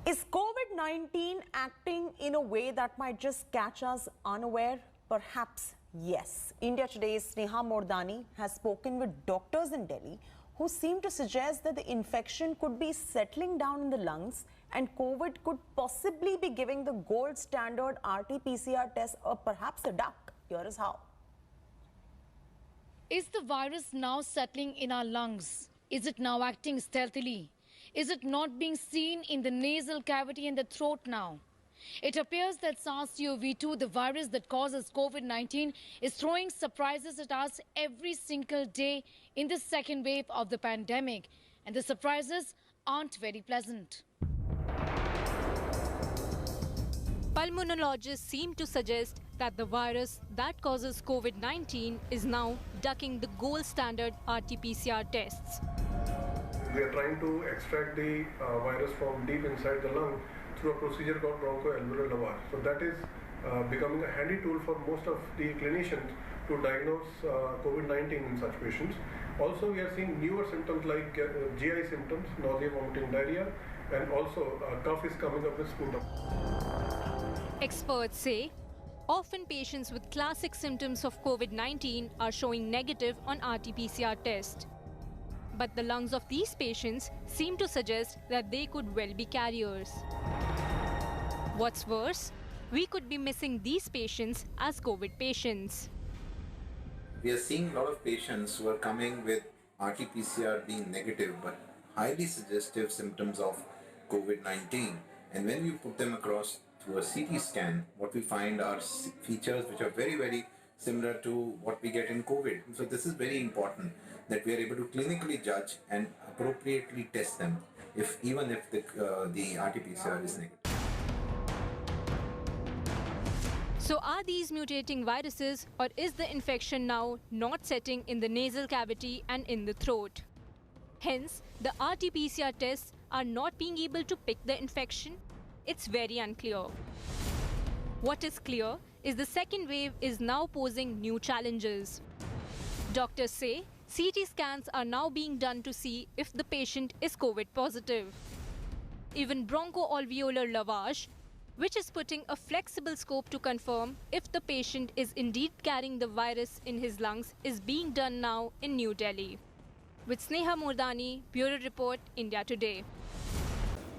Is COVID-19 acting in a way that might just catch us unaware? Perhaps yes. India Today's Sneha Mordani has spoken with doctors in Delhi who seem to suggest that the infection could be settling down in the lungs and COVID could possibly be giving the gold standard RT-PCR test perhaps a duck. Here is how. Is the virus now settling in our lungs? Is it now acting stealthily? Is it not being seen in the nasal cavity and the throat now? It appears that SARS-CoV-2, the virus that causes COVID-19, is throwing surprises at us every single day in the second wave of the pandemic. And the surprises aren't very pleasant. Pulmonologists seem to suggest that the virus that causes COVID-19 is now ducking the gold standard RT-PCR tests. We are trying to extract the virus from deep inside the lung through a procedure called bronchoalveolar lavage. So that is becoming a handy tool for most of the clinicians to diagnose COVID-19 in such patients. Also, we are seeing newer symptoms like GI symptoms, nausea, vomiting, diarrhea, and also cough is coming up with sputum. Experts say often patients with classic symptoms of COVID-19 are showing negative on RT-PCR test. But the lungs of these patients seem to suggest that they could well be carriers. What's worse, we could be missing these patients as COVID patients. We are seeing a lot of patients who are coming with RT-PCR being negative but highly suggestive symptoms of COVID-19. And when we put them across through a CT scan, what we find are features which are very, very similar to what we get in COVID. So this is very important that we are able to clinically judge and appropriately test them, even if the RT-PCR is negative. So are these mutating viruses, or is the infection now not setting in the nasal cavity and in the throat? Hence, the RT-PCR tests are not being able to pick the infection. It's very unclear. What is clear is the second wave is now posing new challenges. Doctors say CT scans are now being done to see if the patient is COVID positive. Even bronchoalveolar lavage, which is putting a flexible scope to confirm if the patient is indeed carrying the virus in his lungs, is being done now in New Delhi. With Sneha Mordani, Bureau Report, India Today.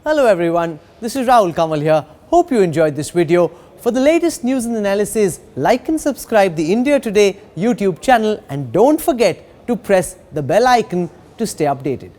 Hello everyone, this is Rahul Kamal here. Hope you enjoyed this video. For the latest news and analysis, like and subscribe the India Today YouTube channel and don't forget to press the bell icon to stay updated.